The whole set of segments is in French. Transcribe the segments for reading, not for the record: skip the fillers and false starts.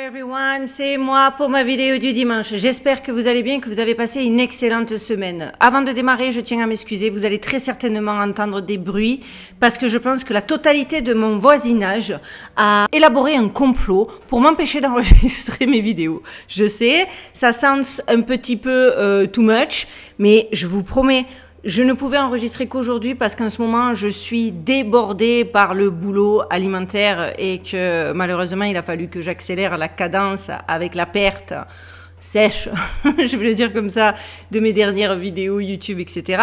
Everyone, c'est moi pour ma vidéo du dimanche. J'espère que vous allez bien, que vous avez passé une excellente semaine. Avant de démarrer, je tiens à m'excuser, vous allez très certainement entendre des bruits parce que je pense que la totalité de mon voisinage a élaboré un complot pour m'empêcher d'enregistrer mes vidéos. Je sais, ça sounds un petit peu too much, mais je vous promets, je ne pouvais enregistrer qu'aujourd'hui parce qu'en ce moment, je suis débordée par le boulot alimentaire et que malheureusement, il a fallu que j'accélère la cadence avec la perte sèche, je vais le dire comme ça, de mes dernières vidéos YouTube, etc.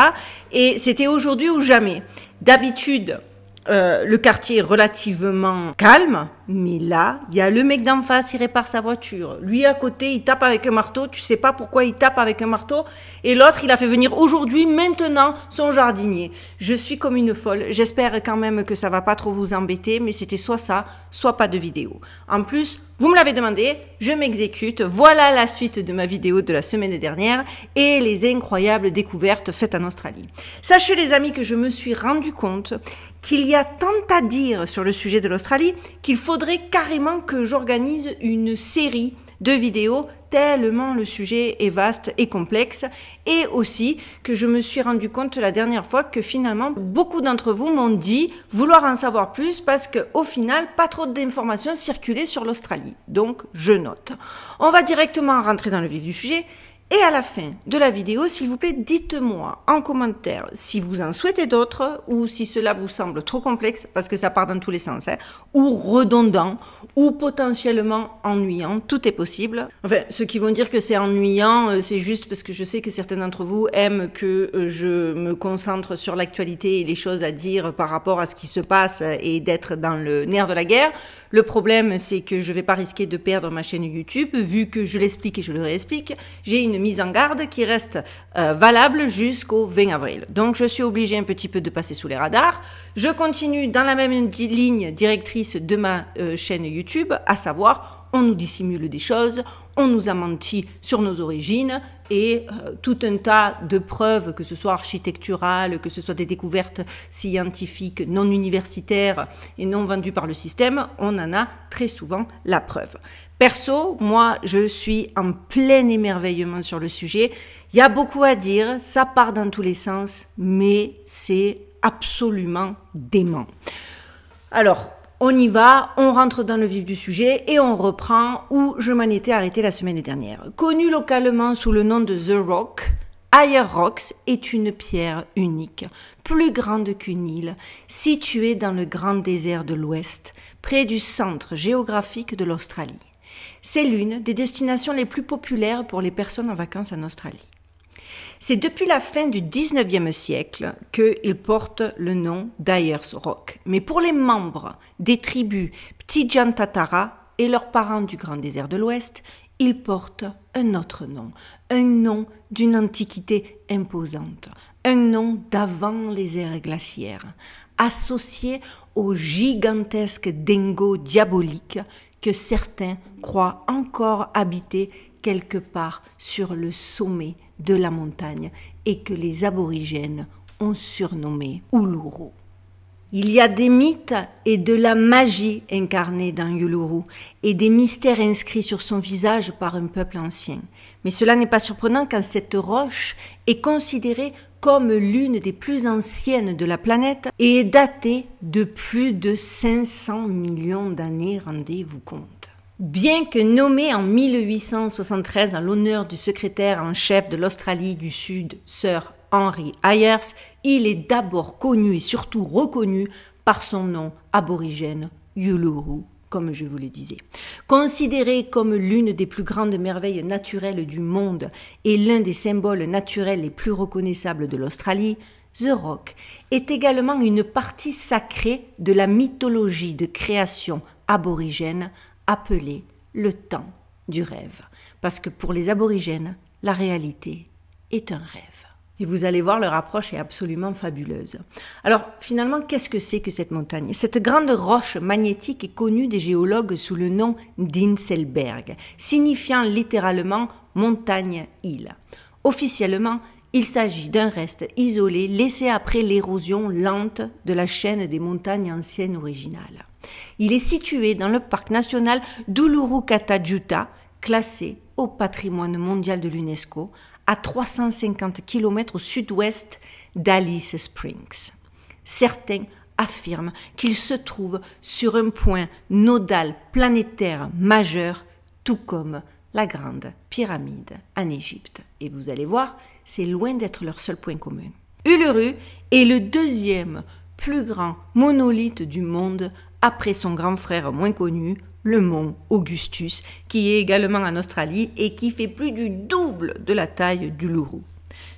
Et c'était aujourd'hui ou jamais. D'habitude, le quartier est relativement calme, mais là, il y a le mec d'en face, il répare sa voiture. Lui, à côté, il tape avec un marteau, tu sais pas pourquoi il tape avec un marteau. Et l'autre, il a fait venir aujourd'hui, maintenant, son jardinier. Je suis comme une folle. J'espère quand même que ça va pas trop vous embêter, mais c'était soit ça, soit pas de vidéo. En plus, vous me l'avez demandé, je m'exécute. Voilà la suite de ma vidéo de la semaine dernière et les incroyables découvertes faites en Australie. Sachez les amis que je me suis rendu compte qu'il y a tant à dire sur le sujet de l'Australie qu'il faudrait carrément que j'organise une série de vidéos tellement le sujet est vaste et complexe, et aussi que je me suis rendu compte la dernière fois que finalement beaucoup d'entre vous m'ont dit vouloir en savoir plus parce que au final pas trop d'informations circulaient sur l'Australie. Donc je note. On va directement rentrer dans le vif du sujet. Et à la fin de la vidéo, s'il vous plaît, dites-moi en commentaire si vous en souhaitez d'autres ou si cela vous semble trop complexe, parce que ça part dans tous les sens, hein, ou redondant, ou potentiellement ennuyant, tout est possible. Enfin, ceux qui vont dire que c'est ennuyant, c'est juste parce que je sais que certains d'entre vous aiment que je me concentre sur l'actualité et les choses à dire par rapport à ce qui se passe et d'être dans le nerf de la guerre. Le problème, c'est que je vais pas risquer de perdre ma chaîne YouTube, vu que je l'explique et je le réexplique. J'ai une mise en garde qui reste valable jusqu'au 20 avril. Donc, je suis obligée un petit peu de passer sous les radars. Je continue dans la même ligne directrice de ma chaîne YouTube, à savoir, on nous dissimule des choses, on nous a menti sur nos origines et tout un tas de preuves, que ce soit architecturales, que ce soit des découvertes scientifiques non universitaires et non vendues par le système, on en a très souvent la preuve. Perso, moi, je suis en plein émerveillement sur le sujet. Il y a beaucoup à dire, ça part dans tous les sens, mais c'est absolument dément. Alors, on y va, on rentre dans le vif du sujet et on reprend où je m'en étais arrêté la semaine dernière. Connu localement sous le nom de The Rock, Ayers Rocks est une pierre unique, plus grande qu'une île, située dans le grand désert de l'Ouest, près du centre géographique de l'Australie. C'est l'une des destinations les plus populaires pour les personnes en vacances en Australie. C'est depuis la fin du 19e siècle qu'il porte le nom d'Ayers Rock. Mais pour les membres des tribus Pitjantjatjara et leurs parents du grand désert de l'Ouest, il porte un autre nom, un nom d'une antiquité imposante, un nom d'avant les ères glaciaires, associé au gigantesque dingo diabolique que certains croient encore habiter quelque part sur le sommet de la montagne et que les aborigènes ont surnommé Uluru. Il y a des mythes et de la magie incarnée dans Uluru et des mystères inscrits sur son visage par un peuple ancien. Mais cela n'est pas surprenant quand cette roche est considérée comme l'une des plus anciennes de la planète et est datée de plus de 500 millions d'années, rendez-vous compte. Bien que nommé en 1873 en l'honneur du secrétaire en chef de l'Australie du Sud, Sir Henry Ayers, il est d'abord connu et surtout reconnu par son nom aborigène, Uluru, comme je vous le disais. Considéré comme l'une des plus grandes merveilles naturelles du monde et l'un des symboles naturels les plus reconnaissables de l'Australie, The Rock est également une partie sacrée de la mythologie de création aborigène appelée le temps du rêve. Parce que pour les aborigènes, la réalité est un rêve. Et vous allez voir, leur approche est absolument fabuleuse. Alors, finalement, qu'est-ce que c'est que cette montagne? Cette grande roche magnétique est connue des géologues sous le nom d'Inselberg, signifiant littéralement montagne-île. Officiellement, Il s'agit d'un reste isolé laissé après l'érosion lente de la chaîne des montagnes anciennes originales. Il est situé dans le parc national d'Uluru-Kata-Tjuta, classé au patrimoine mondial de l'UNESCO, à 350 km au sud-ouest d'Alice Springs. Certains affirment qu'il se trouve sur un point nodal planétaire majeur, tout comme la Grande Pyramide en Égypte. Et vous allez voir, c'est loin d'être leur seul point commun. Uluru est le deuxième plus grand monolithe du monde après son grand frère moins connu, le mont Augustus, qui est également en Australie et qui fait plus du double de la taille d'Uluru.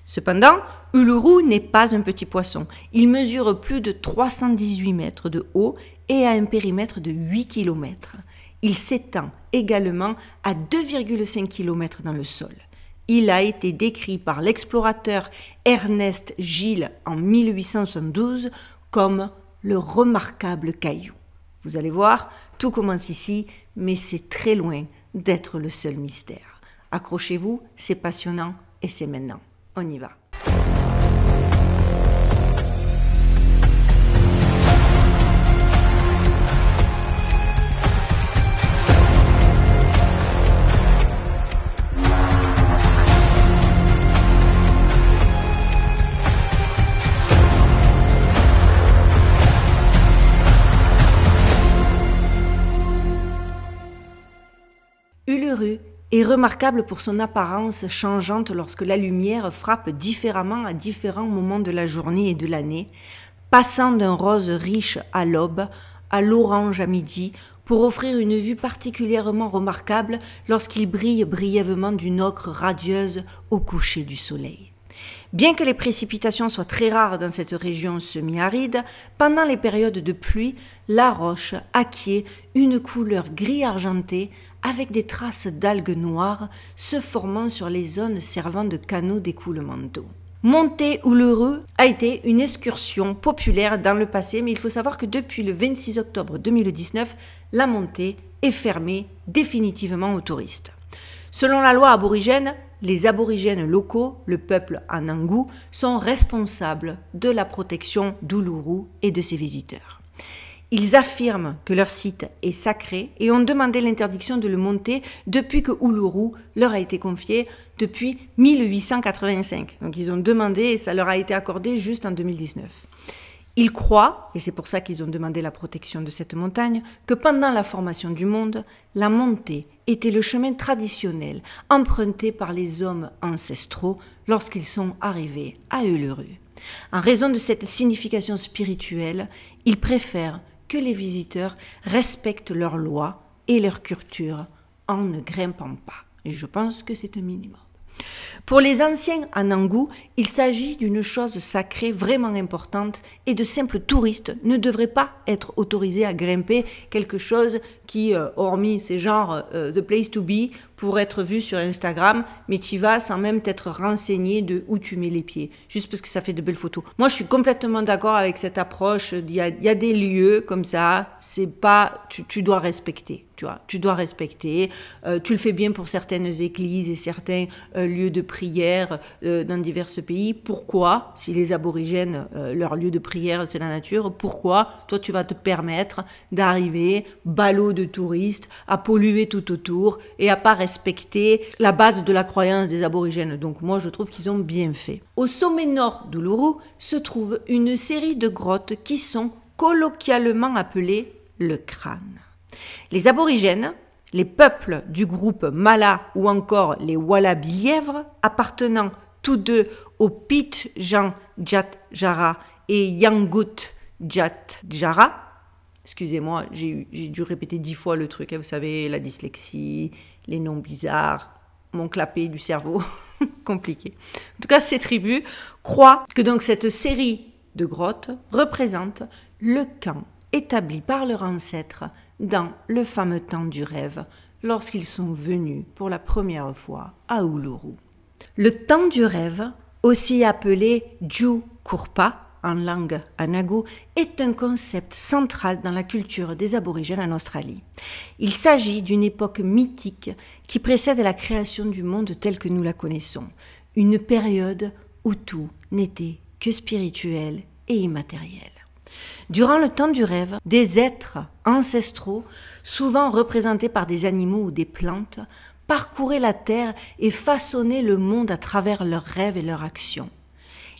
Cependant, Uluru n'est pas un petit poisson. Il mesure plus de 318 mètres de haut et a un périmètre de 8 km. Il s'étend également à 2,5 km dans le sol. Il a été décrit par l'explorateur Ernest Gilles en 1872 comme le remarquable caillou. Vous allez voir, tout commence ici, mais c'est très loin d'être le seul mystère. Accrochez-vous, c'est passionnant et c'est maintenant. On y va. Uluru est remarquable pour son apparence changeante lorsque la lumière frappe différemment à différents moments de la journée et de l'année, passant d'un rose riche à l'aube à l'orange à midi, pour offrir une vue particulièrement remarquable lorsqu'il brille brièvement d'une ocre radieuse au coucher du soleil. Bien que les précipitations soient très rares dans cette région semi-aride, pendant les périodes de pluie, la roche acquiert une couleur gris argenté avec des traces d'algues noires se formant sur les zones servant de canaux d'écoulement d'eau. Monter Uluru a été une excursion populaire dans le passé, mais il faut savoir que depuis le 26 octobre 2019, la montée est fermée définitivement aux touristes. Selon la loi aborigène, les aborigènes locaux, le peuple Anangu, sont responsables de la protection d'Uluru et de ses visiteurs. Ils affirment que leur site est sacré et ont demandé l'interdiction de le monter depuis que Uluru leur a été confié depuis 1885. Donc ils ont demandé et ça leur a été accordé juste en 2019. Ils croient, et c'est pour ça qu'ils ont demandé la protection de cette montagne, que pendant la formation du monde, la montée était le chemin traditionnel emprunté par les hommes ancestraux lorsqu'ils sont arrivés à Uluru. En raison de cette signification spirituelle, ils préfèrent que les visiteurs respectent leurs lois et leur culture en ne grimpant pas. Et je pense que c'est un minimum. Pour les anciens Anangu, il s'agit d'une chose sacrée vraiment importante et de simples touristes ne devraient pas être autorisés à grimper quelque chose qui, hormis ces genres The Place to Be, pour être vu sur Instagram, mais tu vas sans même t'être renseigné de où tu mets les pieds, juste parce que ça fait de belles photos. Moi, je suis complètement d'accord avec cette approche. Il y a des lieux comme ça, c'est pas, tu dois respecter. Tu vois, tu dois respecter. Tu le fais bien pour certaines églises et certains lieux de prière dans divers pays. Pourquoi, si les aborigènes, leur lieu de prière, c'est la nature, pourquoi toi, tu vas te permettre d'arriver, ballot de touristes, à polluer tout autour et à pas respecter la base de la croyance des aborigènes. Donc moi, je trouve qu'ils ont bien fait. Au sommet nord d'Uluru se trouve une série de grottes qui sont colloquialement appelées le crâne. Les aborigènes, les peuples du groupe Mala ou encore les Wallabi-lièvres, appartenant tous deux au Pitjantjatjara et Yangutjatjara, excusez-moi, j'ai dû répéter 10 fois le truc, hein, vous savez, la dyslexie, les noms bizarres, mon clapet du cerveau, compliqué. En tout cas, ces tribus croient que donc cette série de grottes représente le camp établi par leurs ancêtres dans le fameux temps du rêve lorsqu'ils sont venus pour la première fois à Uluru. Le temps du rêve, aussi appelé Jukurpa en langue Anangu, est un concept central dans la culture des aborigènes en Australie. Il s'agit d'une époque mythique qui précède la création du monde tel que nous la connaissons, une période où tout n'était que spirituel et immatériel. Durant le temps du rêve, des êtres ancestraux, souvent représentés par des animaux ou des plantes, parcouraient la terre et façonnaient le monde à travers leurs rêves et leurs actions.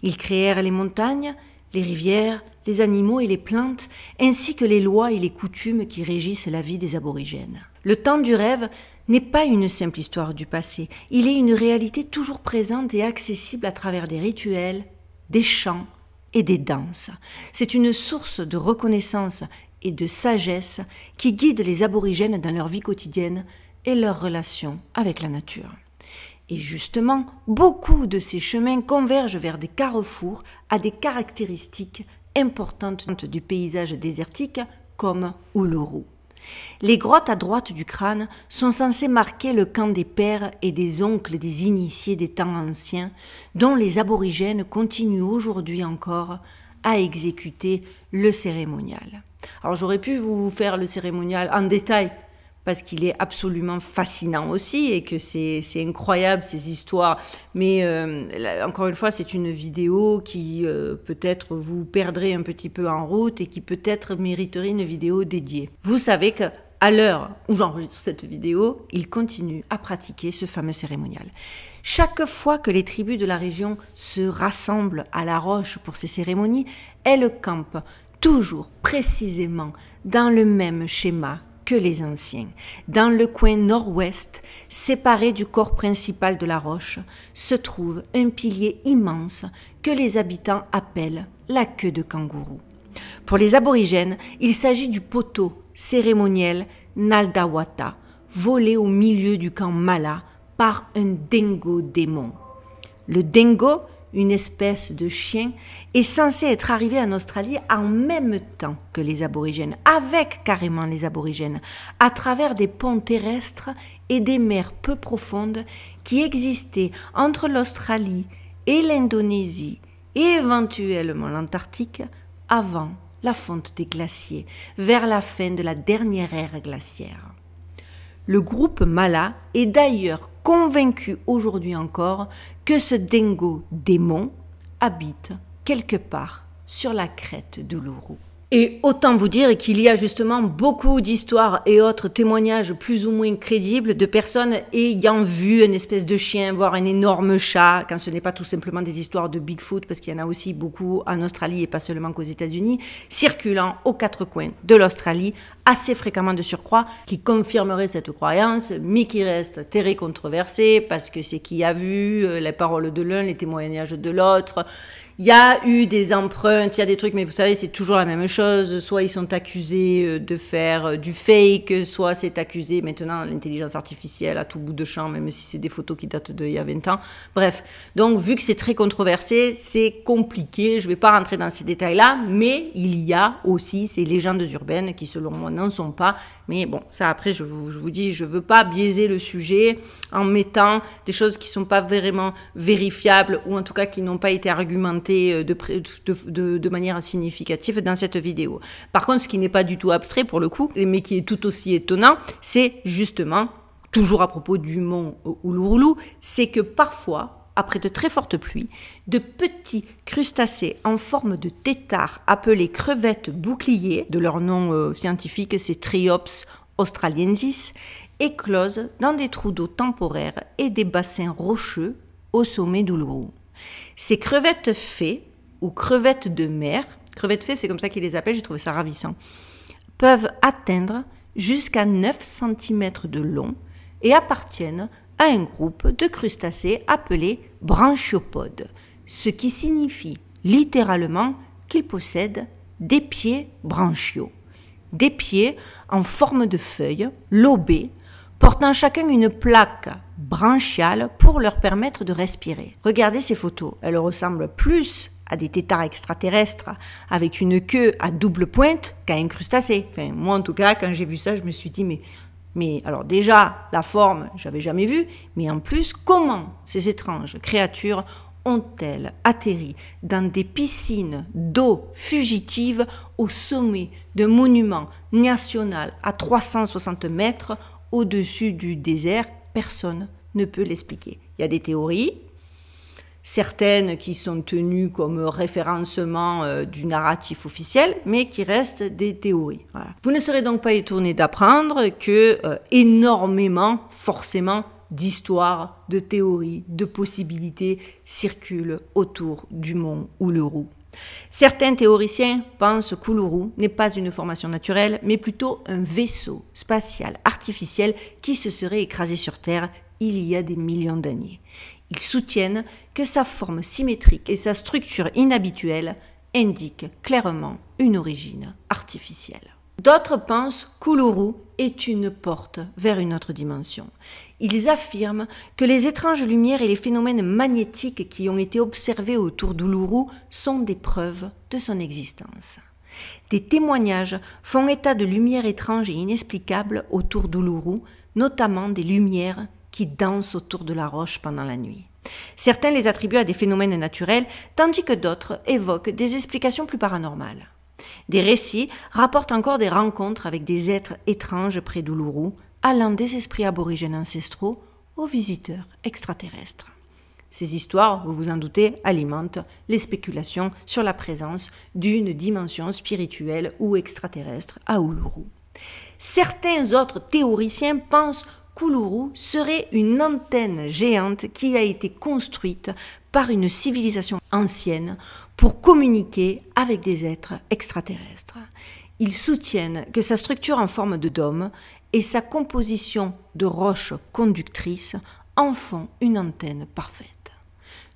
Ils créèrent les montagnes, les rivières, les animaux et les plantes, ainsi que les lois et les coutumes qui régissent la vie des aborigènes. Le temps du rêve n'est pas une simple histoire du passé, il est une réalité toujours présente et accessible à travers des rituels, des chants et des danses. C'est une source de reconnaissance et de sagesse qui guide les aborigènes dans leur vie quotidienne et leur relation avec la nature. Et justement, beaucoup de ces chemins convergent vers des carrefours à des caractéristiques importantes du paysage désertique comme Uluru. Les grottes à droite du crâne sont censées marquer le camp des pères et des oncles des initiés des temps anciens, dont les aborigènes continuent aujourd'hui encore à exécuter le cérémonial. Alors j'aurais pu vous faire le cérémonial en détail, parce qu'il est absolument fascinant aussi et que c'est incroyable ces histoires. Mais encore une fois, c'est une vidéo qui peut-être vous perdrez un petit peu en route et qui peut-être mériterait une vidéo dédiée. Vous savez qu'à l'heure où j'enregistre cette vidéo, ils continuent à pratiquer ce fameux cérémonial. Chaque fois que les tribus de la région se rassemblent à la roche pour ces cérémonies, elles campent toujours précisément dans le même schéma que les anciens. Dans le coin nord-ouest, séparé du corps principal de la roche, se trouve un pilier immense que les habitants appellent la queue de kangourou. Pour les aborigènes, il s'agit du poteau cérémoniel Naldawata, volé au milieu du camp Mala par un dingo démon. Le dingo, une espèce de chien, est censé être arrivé en Australie en même temps que les aborigènes, avec carrément les aborigènes, à travers des ponts terrestres et des mers peu profondes qui existaient entre l'Australie et l'Indonésie et éventuellement l'Antarctique avant la fonte des glaciers, vers la fin de la dernière ère glaciaire. Le groupe Mala est d'ailleurs convaincu aujourd'hui encore que ce dingo démon habite quelque part sur la crête d'Uluru. Et autant vous dire qu'il y a justement beaucoup d'histoires et autres témoignages plus ou moins crédibles de personnes ayant vu une espèce de chien, voire un énorme chat, quand ce n'est pas tout simplement des histoires de Bigfoot, parce qu'il y en a aussi beaucoup en Australie et pas seulement qu'aux États-Unis, circulant aux quatre coins de l'Australie, assez fréquemment de surcroît, qui confirmerait cette croyance, mais qui reste très controversée, parce que c'est qui a vu les paroles de l'un, les témoignages de l'autre. Il y a eu des empreintes, il y a des trucs, mais vous savez, c'est toujours la même chose. Soit ils sont accusés de faire du fake, soit c'est accusé maintenant l'intelligence artificielle à tout bout de champ, même si c'est des photos qui datent d'il y a 20 ans. Bref, donc vu que c'est très controversé, c'est compliqué. Je ne vais pas rentrer dans ces détails-là, mais il y a aussi ces légendes urbaines qui, selon moi, n'en sont pas. Mais bon, ça après, je vous dis, je ne veux pas biaiser le sujet en mettant des choses qui ne sont pas vraiment vérifiables ou en tout cas qui n'ont pas été argumentées de manière significative dans cette vidéo. Par contre, ce qui n'est pas du tout abstrait pour le coup, mais qui est tout aussi étonnant, c'est justement, toujours à propos du mont Uluru, c'est que parfois, après de très fortes pluies, de petits crustacés en forme de têtard appelés crevettes boucliers, de leur nom scientifique c'est Triops australiensis, éclosent dans des trous d'eau temporaires et des bassins rocheux au sommet d'Uluru. Ces crevettes fées, ou crevettes de mer, crevettes fées c'est comme ça qu'ils les appellent, j'ai trouvé ça ravissant, peuvent atteindre jusqu'à 9 cm de long et appartiennent à un groupe de crustacés appelés branchiopodes, ce qui signifie littéralement qu'ils possèdent des pieds branchiaux, des pieds en forme de feuilles, lobés, portant chacun une plaque branchiale pour leur permettre de respirer. Regardez ces photos, elles ressemblent plus à des têtards extraterrestres avec une queue à double pointe qu'à un crustacé. Enfin, moi en tout cas, quand j'ai vu ça, je me suis dit, mais alors déjà, la forme, j'avais jamais vu, mais en plus, comment ces étranges créatures ont-elles atterri dans des piscines d'eau fugitive au sommet d'un monument national à 360 mètres au-dessus du désert? Personne ne peut l'expliquer. Il y a des théories. certaines qui sont tenues comme référencement du narratif officiel, mais qui restent des théories. Voilà. Vous ne serez donc pas étonné d'apprendre que énormément, forcément, d'histoires, de théories, de possibilités circulent autour du mont Uluru. Certains théoriciens pensent qu'Uluru n'est pas une formation naturelle, mais plutôt un vaisseau spatial artificiel qui se serait écrasé sur Terre il y a des millions d'années. Ils soutiennent que sa forme symétrique et sa structure inhabituelle indiquent clairement une origine artificielle. D'autres pensent qu'Uluru est une porte vers une autre dimension. Ils affirment que les étranges lumières et les phénomènes magnétiques qui ont été observés autour d'Uluru sont des preuves de son existence. Des témoignages font état de lumières étranges et inexplicables autour d'Uluru, notamment des lumières qui dansent autour de la roche pendant la nuit. Certains les attribuent à des phénomènes naturels, tandis que d'autres évoquent des explications plus paranormales. Des récits rapportent encore des rencontres avec des êtres étranges près d'Uluru, allant des esprits aborigènes ancestraux aux visiteurs extraterrestres. Ces histoires, vous vous en doutez, alimentent les spéculations sur la présence d'une dimension spirituelle ou extraterrestre à Uluru. Certains autres théoriciens pensent qu'Uluru serait une antenne géante qui a été construite par une civilisation ancienne pour communiquer avec des êtres extraterrestres. Ils soutiennent que sa structure en forme de dôme et sa composition de roches conductrices en font une antenne parfaite.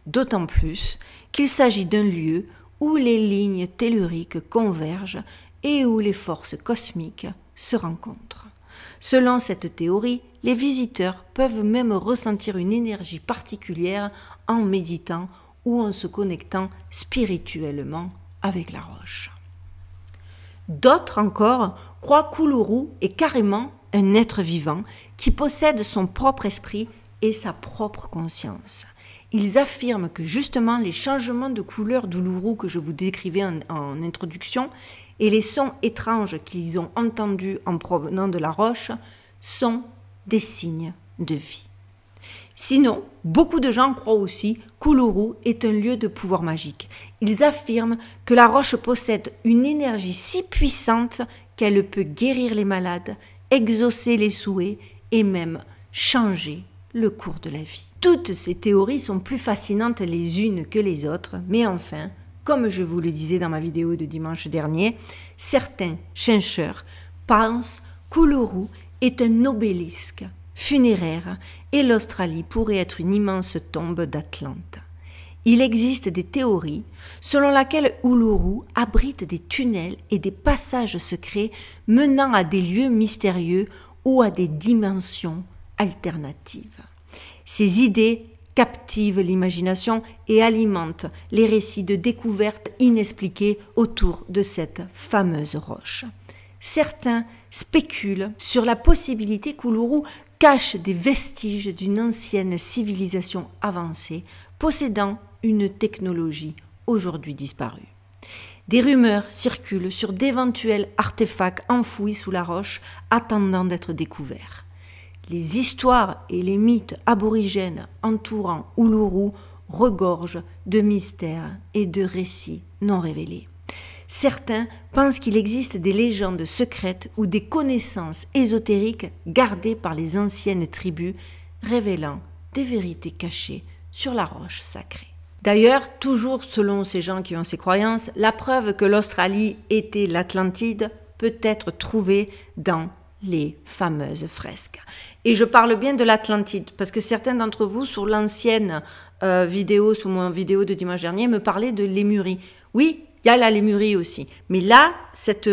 D'autant plus qu'il s'agit d'un lieu où les lignes telluriques convergent et où les forces cosmiques se rencontrent. Selon cette théorie, les visiteurs peuvent même ressentir une énergie particulière en méditant ou en se connectant spirituellement avec la roche. D'autres encore croient qu'Uluru est carrément un être vivant qui possède son propre esprit et sa propre conscience. Ils affirment que justement les changements de couleur d'Uluru que je vous décrivais en introduction et les sons étranges qu'ils ont entendus en provenant de la roche sont des signes de vie. Sinon, beaucoup de gens croient aussi qu'Uluru est un lieu de pouvoir magique. Ils affirment que la roche possède une énergie si puissante qu'elle peut guérir les malades, exaucer les souhaits et même changer le cours de la vie. Toutes ces théories sont plus fascinantes les unes que les autres, mais enfin, comme je vous le disais dans ma vidéo de dimanche dernier, certains chercheurs pensent qu'Uluru est un obélisque funéraire et l'Australie pourrait être une immense tombe d'Atlante. Il existe des théories selon lesquelles Uluru abrite des tunnels et des passages secrets menant à des lieux mystérieux ou à des dimensions alternatives. Ces idées captivent l'imagination et alimentent les récits de découvertes inexpliquées autour de cette fameuse roche. Certains spéculent sur la possibilité qu'Uluru cache des vestiges d'une ancienne civilisation avancée possédant une technologie aujourd'hui disparue. Des rumeurs circulent sur d'éventuels artefacts enfouis sous la roche attendant d'être découverts. Les histoires et les mythes aborigènes entourant Uluru regorgent de mystères et de récits non révélés. Certains pensent qu'il existe des légendes secrètes ou des connaissances ésotériques gardées par les anciennes tribus, révélant des vérités cachées sur la roche sacrée. D'ailleurs, toujours selon ces gens qui ont ces croyances, la preuve que l'Australie était l'Atlantide peut être trouvée dans les fameuses fresques. Et je parle bien de l'Atlantide, parce que certains d'entre vous, sur l'ancienne vidéo, sur mon vidéo de dimanche dernier, me parlaient de Lémurie. Oui, il y a la Lémurie aussi. Mais là, cette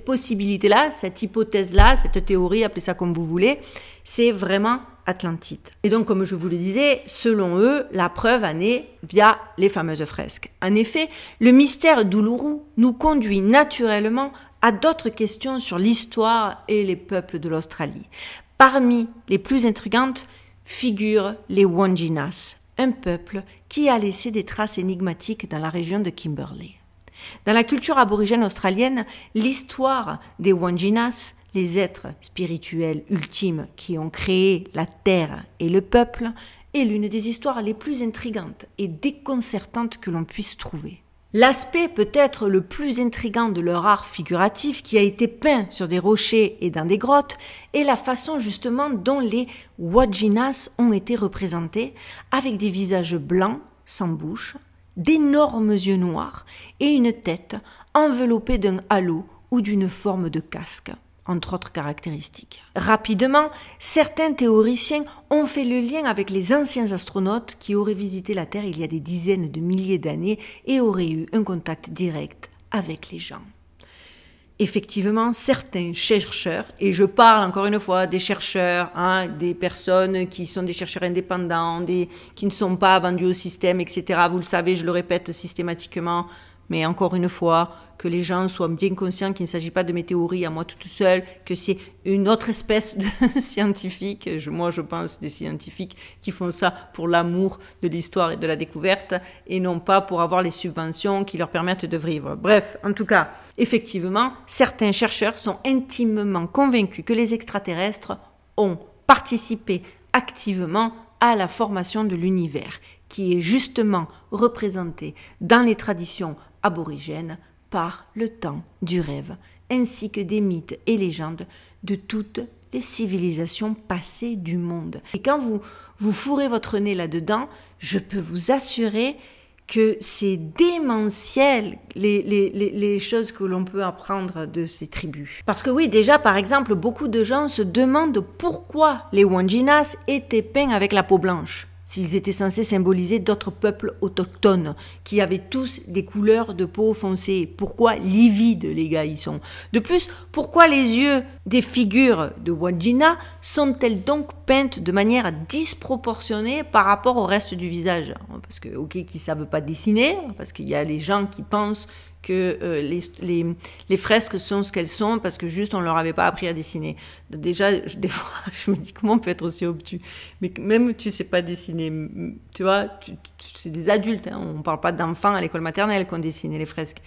possibilité-là, cette hypothèse-là, cette théorie, appelez ça comme vous voulez, c'est vraiment Atlantide. Et donc, comme je vous le disais, selon eux, la preuve en est via les fameuses fresques. En effet, le mystère d'Uluru nous conduit naturellement à d'autres questions sur l'histoire et les peuples de l'Australie. Parmi les plus intrigantes figurent les Wanginas, un peuple qui a laissé des traces énigmatiques dans la région de Kimberley. Dans la culture aborigène australienne, l'histoire des Wanginas, les êtres spirituels ultimes qui ont créé la terre et le peuple, est l'une des histoires les plus intrigantes et déconcertantes que l'on puisse trouver. L'aspect peut-être le plus intrigant de leur art figuratif qui a été peint sur des rochers et dans des grottes est la façon justement dont les Waginas ont été représentés avec des visages blancs, sans bouche, d'énormes yeux noirs et une tête enveloppée d'un halo ou d'une forme de casque, entre autres caractéristiques. Rapidement, certains théoriciens ont fait le lien avec les anciens astronautes qui auraient visité la Terre il y a des dizaines de milliers d'années et auraient eu un contact direct avec les gens. Effectivement, certains chercheurs, et je parle encore une fois des chercheurs, des personnes qui sont des chercheurs indépendants, qui ne sont pas vendus au système, etc. Vous le savez, je le répète systématiquement, mais encore une fois, que les gens soient bien conscients qu'il ne s'agit pas de mes théories à moi toute seule, que c'est une autre espèce de scientifiques, moi je pense des scientifiques qui font ça pour l'amour de l'histoire et de la découverte, et non pas pour avoir les subventions qui leur permettent de vivre. Bref, en tout cas, effectivement, certains chercheurs sont intimement convaincus que les extraterrestres ont participé activement à la formation de l'univers, qui est justement représenté dans les traditions aborigènes par le temps du rêve, ainsi que des mythes et légendes de toutes les civilisations passées du monde. Et quand vous fourrez votre nez là-dedans, je peux vous assurer que c'est démentiel les choses que l'on peut apprendre de ces tribus. Parce que oui, déjà par exemple, beaucoup de gens se demandent pourquoi les Wanginas étaient peints avec la peau blanche, s'ils étaient censés symboliser d'autres peuples autochtones, qui avaient tous des couleurs de peau foncée. Pourquoi livides les gars ils sont? De plus, pourquoi les yeux des figures de Wangina sont-elles donc peintes de manière disproportionnée par rapport au reste du visage? Parce que, ok, qu'ils ne savent pas dessiner, parce qu'il y a des gens qui pensent que les fresques sont ce qu'elles sont parce que juste on leur avait pas appris à dessiner. Déjà, des fois, je me dis comment on peut être aussi obtus. Mais même tu sais pas dessiner, tu vois, c'est des adultes, hein, on parle pas d'enfants à l'école maternelle qui ont dessiné les fresques.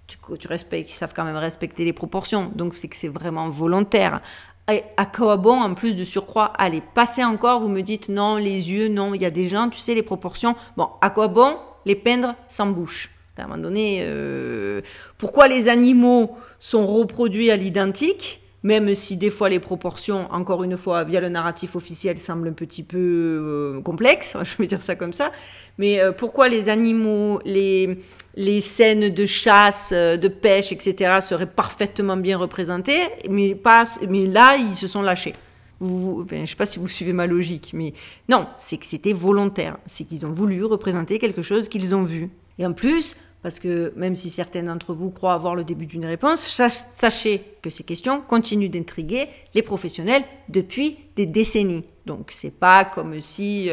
Tu respectes, ils savent quand même respecter les proportions, donc c'est que c'est vraiment volontaire. Et à quoi bon, en plus de surcroît, allez, passez encore, vous me dites non, les yeux, non, il y a des gens, tu sais, les proportions. Bon, à quoi bon les peindre sans bouche? À un moment donné, pourquoi les animaux sont reproduits à l'identique, même si des fois les proportions, encore une fois, via le narratif officiel, semblent un petit peu complexes, je vais dire ça comme ça, mais pourquoi les animaux, les scènes de chasse, de pêche, etc., seraient parfaitement bien représentées, mais là, ils se sont lâchés. Je ne sais pas si vous suivez ma logique, mais non, c'est que c'était volontaire, c'est qu'ils ont voulu représenter quelque chose qu'ils ont vu. Et en plus, parce que même si certains d'entre vous croient avoir le début d'une réponse, sachez que ces questions continuent d'intriguer les professionnels depuis des décennies. Donc c'est pas comme si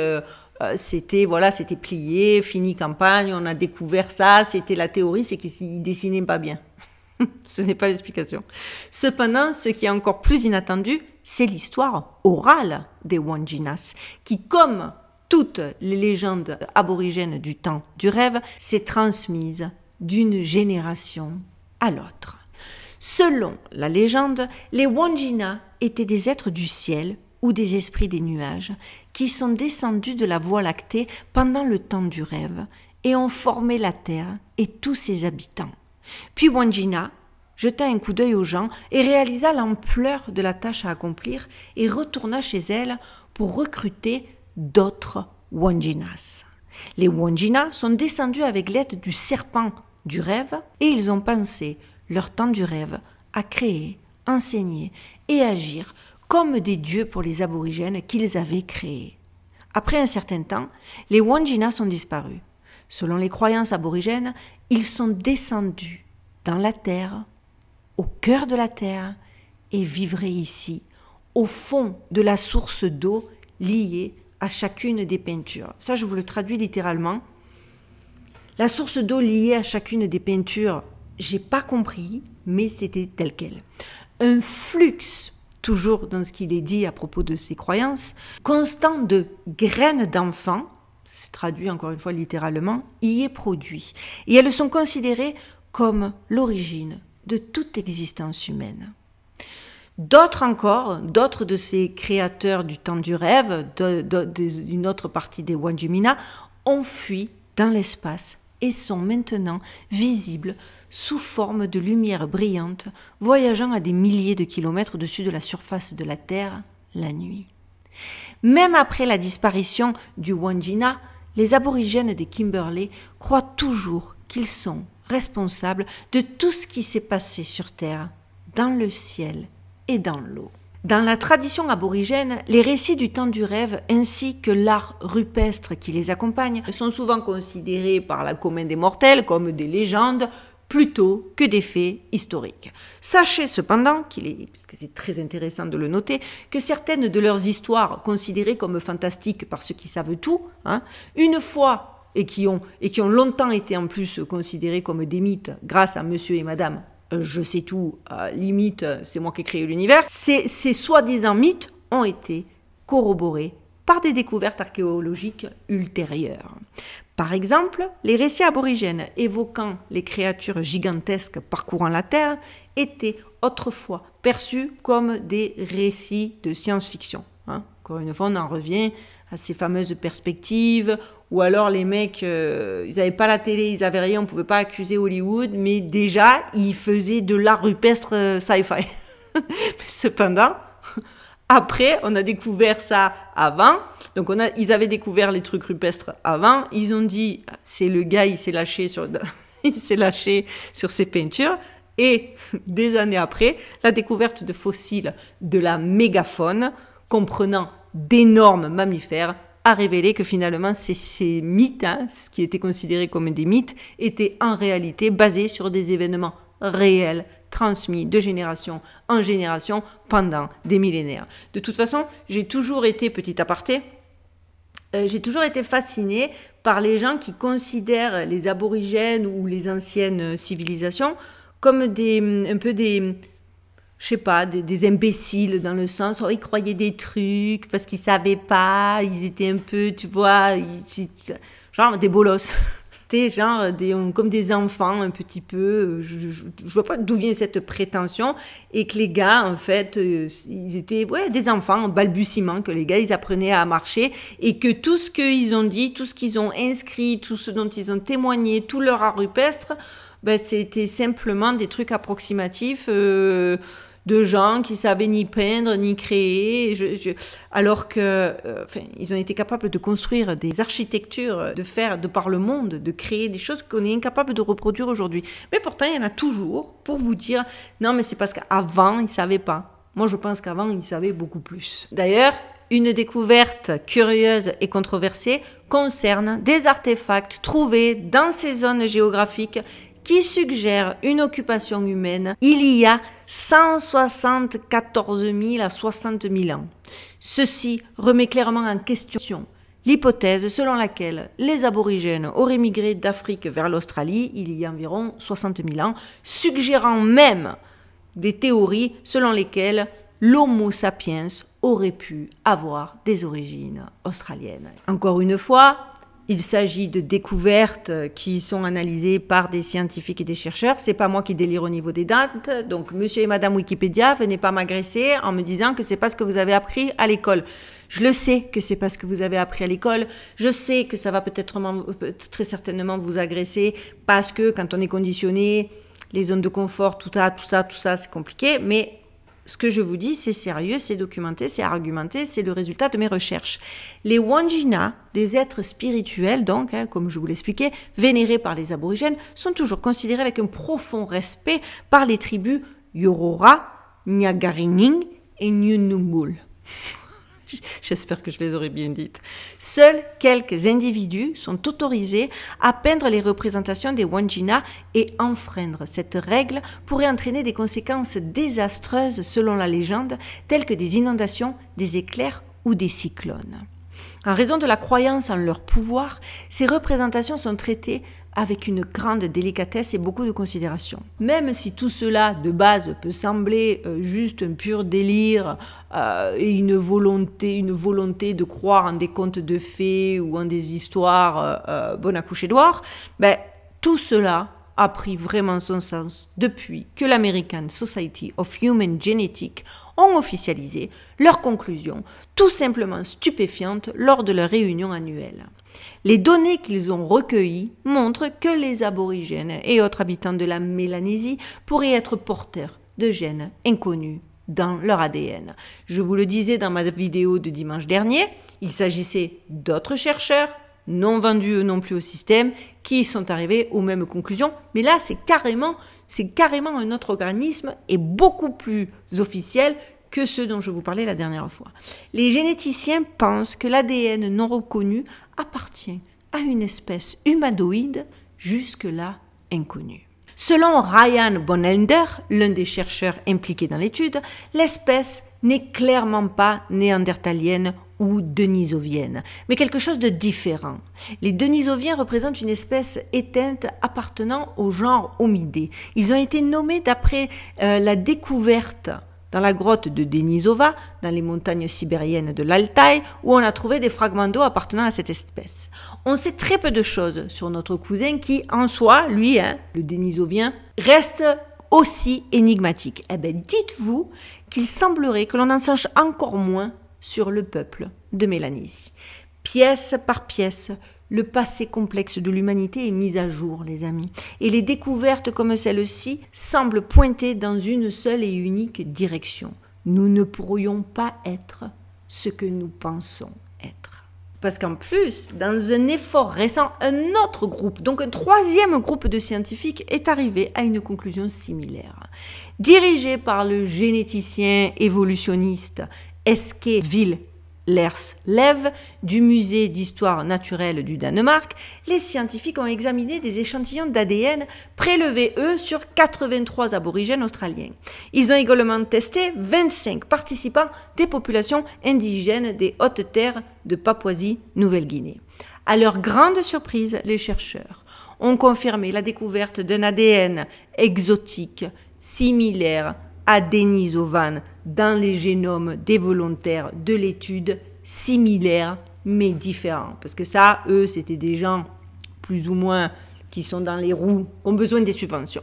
c'était plié, fini campagne, on a découvert ça, c'était la théorie, c'est qu'ils dessinaient pas bien. Ce n'est pas l'explication. Cependant, ce qui est encore plus inattendu, c'est l'histoire orale des Wanginas, qui, comme toutes les légendes aborigènes du temps du rêve, s'est transmise d'une génération à l'autre. Selon la légende, les Wangina étaient des êtres du ciel ou des esprits des nuages qui sont descendus de la Voie lactée pendant le temps du rêve et ont formé la terre et tous ses habitants. Puis Wangina jeta un coup d'œil aux gens et réalisa l'ampleur de la tâche à accomplir et retourna chez elle pour recruter d'autres Wanginas. Les Wangina sont descendus avec l'aide du serpent du rêve et ils ont pensé leur temps du rêve à créer, enseigner et agir comme des dieux pour les aborigènes qu'ils avaient créés. Après un certain temps, les Wangina sont disparus. Selon les croyances aborigènes, ils sont descendus dans la terre, au cœur de la terre, et vivraient ici, au fond de la source d'eau liée à chacune des peintures. Ça, je vous le traduis littéralement. La source d'eau liée à chacune des peintures, j'ai pas compris, mais c'était tel quel. Un flux, toujours dans ce qu'il est dit à propos de ces croyances, constant de graines d'enfants, c'est traduit encore une fois littéralement, y est produit. Et elles sont considérées comme l'origine de toute existence humaine. D'autres encore, d'autres de ces créateurs du temps du rêve, d'une autre partie des Wandjimina, ont fui dans l'espace et sont maintenant visibles sous forme de lumière brillante, voyageant à des milliers de kilomètres au-dessus de la surface de la Terre la nuit. Même après la disparition du Wandjina, les aborigènes des Kimberley croient toujours qu'ils sont responsables de tout ce qui s'est passé sur Terre, dans le ciel et dans l'eau. Dans la tradition aborigène, les récits du temps du rêve ainsi que l'art rupestre qui les accompagne sont souvent considérés par la commun des mortels comme des légendes plutôt que des faits historiques. Sachez cependant parce que c'est très intéressant de le noter, que certaines de leurs histoires considérées comme fantastiques par ceux qui savent tout, une fois et qui ont longtemps été en plus considérées comme des mythes grâce à monsieur et madame je sais tout, limite, c'est moi qui ai créé l'univers. Ces soi-disant mythes ont été corroborés par des découvertes archéologiques ultérieures. Par exemple, les récits aborigènes évoquant les créatures gigantesques parcourant la Terre étaient autrefois perçus comme des récits de science-fiction. Encore une fois, on en revient à ces fameuses perspectives, ou alors les mecs, ils n'avaient pas la télé, ils n'avaient rien, on ne pouvait pas accuser Hollywood, mais déjà, ils faisaient de l'art rupestre sci-fi. Cependant, après, on a découvert ça avant, donc ils avaient découvert les trucs rupestres avant, ils ont dit, c'est le gars, il s'est lâché sur ses peintures, et des années après, la découverte de fossiles de la mégafaune, comprenant d'énormes mammifères, a révélé que finalement ces mythes, ce qui était considéré comme des mythes, étaient en réalité basés sur des événements réels, transmis de génération en génération pendant des millénaires. De toute façon, j'ai toujours été, petit aparté, j'ai toujours été fascinée par les gens qui considèrent les aborigènes ou les anciennes civilisations comme un peu des imbéciles dans le sens où ils croyaient des trucs parce qu'ils savaient pas, ils étaient un peu, tu vois, genre des bolosses. Genre comme des enfants un petit peu, je vois pas d'où vient cette prétention, et que les gars en fait ils étaient des enfants en balbutiement, que les gars ils apprenaient à marcher, et que tout ce qu'ils ont dit, tout ce qu'ils ont inscrit, tout ce dont ils ont témoigné, tout leur art rupestre, c'était simplement des trucs approximatifs de gens qui savaient ni peindre ni créer, alors que ils ont été capables de construire des architectures, de par le monde, de créer des choses qu'on est incapable de reproduire aujourd'hui. Mais pourtant, il y en a toujours pour vous dire non, mais c'est parce qu'avant ils savaient pas. Moi, je pense qu'avant ils savaient beaucoup plus. D'ailleurs, une découverte curieuse et controversée concerne des artefacts trouvés dans ces zones géographiques qui suggère une occupation humaine il y a 174 000 à 60 000 ans. Ceci remet clairement en question l'hypothèse selon laquelle les aborigènes auraient migré d'Afrique vers l'Australie il y a environ 60 000 ans, suggérant même des théories selon lesquelles l'Homo sapiens aurait pu avoir des origines australiennes. Encore une fois, il s'agit de découvertes qui sont analysées par des scientifiques et des chercheurs. C'est pas moi qui délire au niveau des dates. Donc, monsieur et madame Wikipédia, venez pas m'agresser en me disant que c'est pas ce que vous avez appris à l'école. Je le sais que c'est pas ce que vous avez appris à l'école. Je sais que ça va très certainement vous agresser parce que quand on est conditionné, les zones de confort, tout ça, c'est compliqué. Mais ce que je vous dis, c'est sérieux, c'est documenté, c'est argumenté, c'est le résultat de mes recherches. Les Wandjina, des êtres spirituels, donc, comme je vous l'expliquais, vénérés par les aborigènes, sont toujours considérés avec un profond respect par les tribus Yorora, Nyagarinning et Nyunumbul. J'espère que je les aurai bien dites. Seuls quelques individus sont autorisés à peindre les représentations des Wandjina, et enfreindre cette règle pourrait entraîner des conséquences désastreuses selon la légende, telles que des inondations, des éclairs ou des cyclones. En raison de la croyance en leur pouvoir, ces représentations sont traitées avec une grande délicatesse et beaucoup de considération. Même si tout cela, de base, peut sembler juste un pur délire et une volonté de croire en des contes de fées ou en des histoires bonnes à coucher dehors, tout cela a pris vraiment son sens depuis que l'American Society of Human Genetics ont officialisé leurs conclusions, tout simplement stupéfiantes, lors de leur réunion annuelle. Les données qu'ils ont recueillies montrent que les aborigènes et autres habitants de la Mélanésie pourraient être porteurs de gènes inconnus dans leur ADN. Je vous le disais dans ma vidéo de dimanche dernier, il s'agissait d'autres chercheurs, non vendus eux non plus au système, qui sont arrivés aux mêmes conclusions. Mais là, c'est carrément un autre organisme et beaucoup plus officiel que ceux dont je vous parlais la dernière fois. Les généticiens pensent que l'ADN non reconnu appartient à une espèce humanoïde jusque-là inconnue. Selon Ryan Bonelder, l'un des chercheurs impliqués dans l'étude, l'espèce n'est clairement pas néandertalienne ou denisovienne, mais quelque chose de différent. Les denisoviens représentent une espèce éteinte appartenant au genre Homidés. Ils ont été nommés d'après la découverte dans la grotte de Denisova, dans les montagnes sibériennes de l'Altaï, où on a trouvé des fragments d'eau appartenant à cette espèce. On sait très peu de choses sur notre cousin qui, en soi, lui, le Denisovien, reste aussi énigmatique. Eh bien, dites-vous qu'il semblerait que l'on en sache encore moins sur le peuple de Mélanésie. Pièce par pièce, le passé complexe de l'humanité est mis à jour, les amis. Et les découvertes comme celle-ci semblent pointer dans une seule et unique direction. Nous ne pourrions pas être ce que nous pensons être. Parce qu'en plus, dans un effort récent, un autre groupe, donc un troisième groupe de scientifiques, est arrivé à une conclusion similaire. Dirigé par le généticien évolutionniste Eske Willerslev du musée d'histoire naturelle du Danemark, les scientifiques ont examiné des échantillons d'ADN prélevés, eux, sur 83 aborigènes australiens. Ils ont également testé 25 participants des populations indigènes des hautes terres de Papouasie-Nouvelle-Guinée. À leur grande surprise, les chercheurs ont confirmé la découverte d'un ADN exotique similaire à Denisovan dans les génomes des volontaires de l'étude, similaires mais différents. Parce que ça, eux, c'était des gens plus ou moins qui sont dans les roues, qui ont besoin des subventions.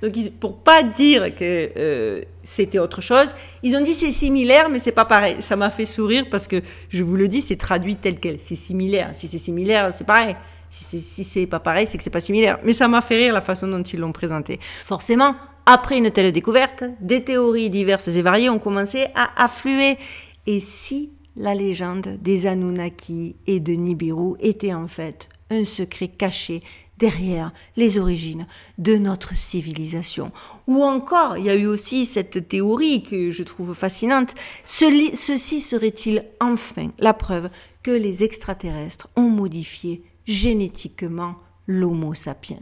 Donc, pour pas dire que c'était autre chose, ils ont dit c'est similaire, mais c'est pas pareil. Ça m'a fait sourire parce que, je vous le dis, c'est traduit tel quel. C'est similaire. Si c'est similaire, c'est pareil. Si c'est pas pareil, c'est que c'est pas similaire. Mais ça m'a fait rire la façon dont ils l'ont présenté. Forcément, après une telle découverte, des théories diverses et variées ont commencé à affluer. Et si la légende des Anunnaki et de Nibiru était en fait un secret caché derrière les origines de notre civilisation? Ou encore, il y a eu aussi cette théorie que je trouve fascinante, ceci serait-il enfin la preuve que les extraterrestres ont modifié génétiquement l'Homo sapiens?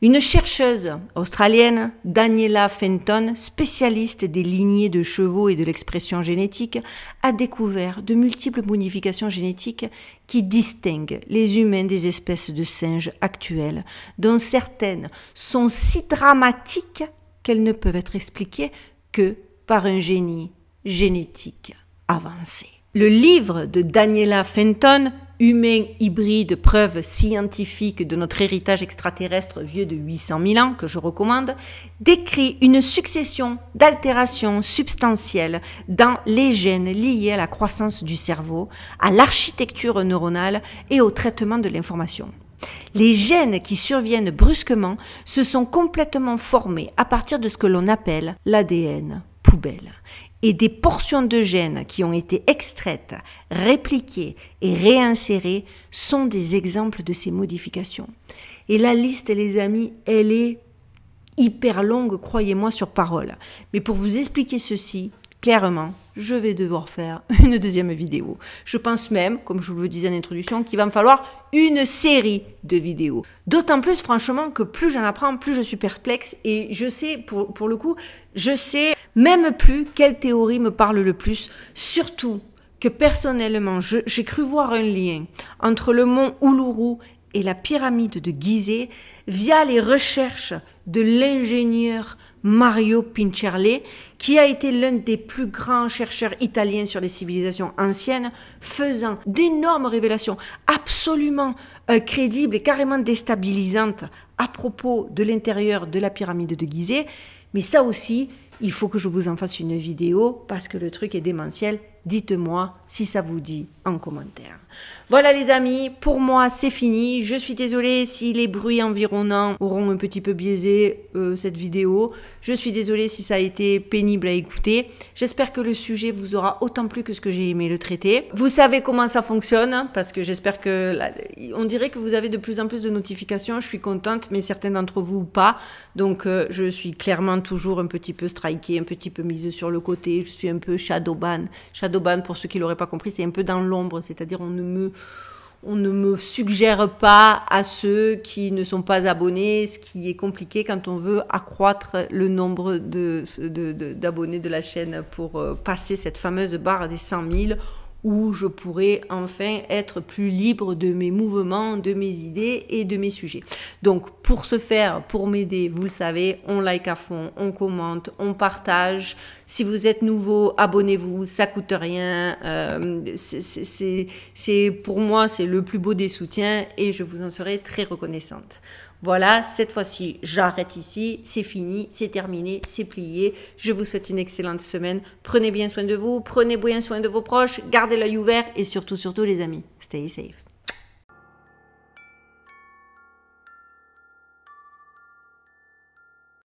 Une chercheuse australienne, Daniela Fenton, spécialiste des lignées de chevaux et de l'expression génétique, a découvert de multiples modifications génétiques qui distinguent les humains des espèces de singes actuelles, dont certaines sont si dramatiques qu'elles ne peuvent être expliquées que par un génie génétique avancé. Le livre de Daniela Fenton, Humains hybrides, preuves scientifiques de notre héritage extraterrestre vieux de 800 000 ans, que je recommande, décrit une succession d'altérations substantielles dans les gènes liés à la croissance du cerveau, à l'architecture neuronale et au traitement de l'information. Les gènes qui surviennent brusquement se sont complètement formés à partir de ce que l'on appelle l'ADN poubelle. Et des portions de gènes qui ont été extraites, répliquées et réinsérées sont des exemples de ces modifications. Et la liste, les amis, elle est hyper longue, croyez-moi sur parole. Mais pour vous expliquer ceci, clairement, je vais devoir faire une deuxième vidéo. Je pense même, comme je vous le disais en introduction, qu'il va me falloir une série de vidéos. D'autant plus, franchement, que plus j'en apprends, plus je suis perplexe. Et je sais, pour le coup, je sais même plus quelle théorie me parle le plus. Surtout que personnellement, j'ai cru voir un lien entre le mont Uluru et la pyramide de Gizeh via les recherches de l'ingénieur Mario Pincherle, qui a été l'un des plus grands chercheurs italiens sur les civilisations anciennes, faisant d'énormes révélations absolument crédibles et carrément déstabilisantes à propos de l'intérieur de la pyramide de Gizeh. Mais ça aussi, il faut que je vous en fasse une vidéo parce que le truc est démentiel. Dites-moi si ça vous dit en commentaire. Voilà les amis, pour moi c'est fini. Je suis désolée si les bruits environnants auront un petit peu biaisé cette vidéo. Je suis désolée si ça a été pénible à écouter. J'espère que le sujet vous aura autant plu que ce que j'ai aimé le traiter. Vous savez comment ça fonctionne parce que j'espère que... on dirait que vous avez de plus en plus de notifications. Je suis contente, mais certains d'entre vous pas. Donc je suis clairement toujours un petit peu strikée, un petit peu mise sur le côté. Je suis un peu shadowban. Shadowban, pour ceux qui l'auraient pas compris, c'est un peu dans l'ombre, c'est-à-dire on ne me suggère pas à ceux qui ne sont pas abonnés, ce qui est compliqué quand on veut accroître le nombre d'abonnés de la chaîne pour passer cette fameuse barre des 100 000 où je pourrais enfin être plus libre de mes mouvements, de mes idées et de mes sujets. Donc pour ce faire, pour m'aider, vous le savez, on like à fond, on commente, on partage. Si vous êtes nouveau, abonnez-vous, ça coûte rien. Pour moi, c'est le plus beau des soutiens et je vous en serai très reconnaissante. Voilà, cette fois-ci, j'arrête ici, c'est fini, c'est terminé, c'est plié. Je vous souhaite une excellente semaine. Prenez bien soin de vous, prenez bien soin de vos proches, gardez l'œil ouvert et surtout les amis, stay safe.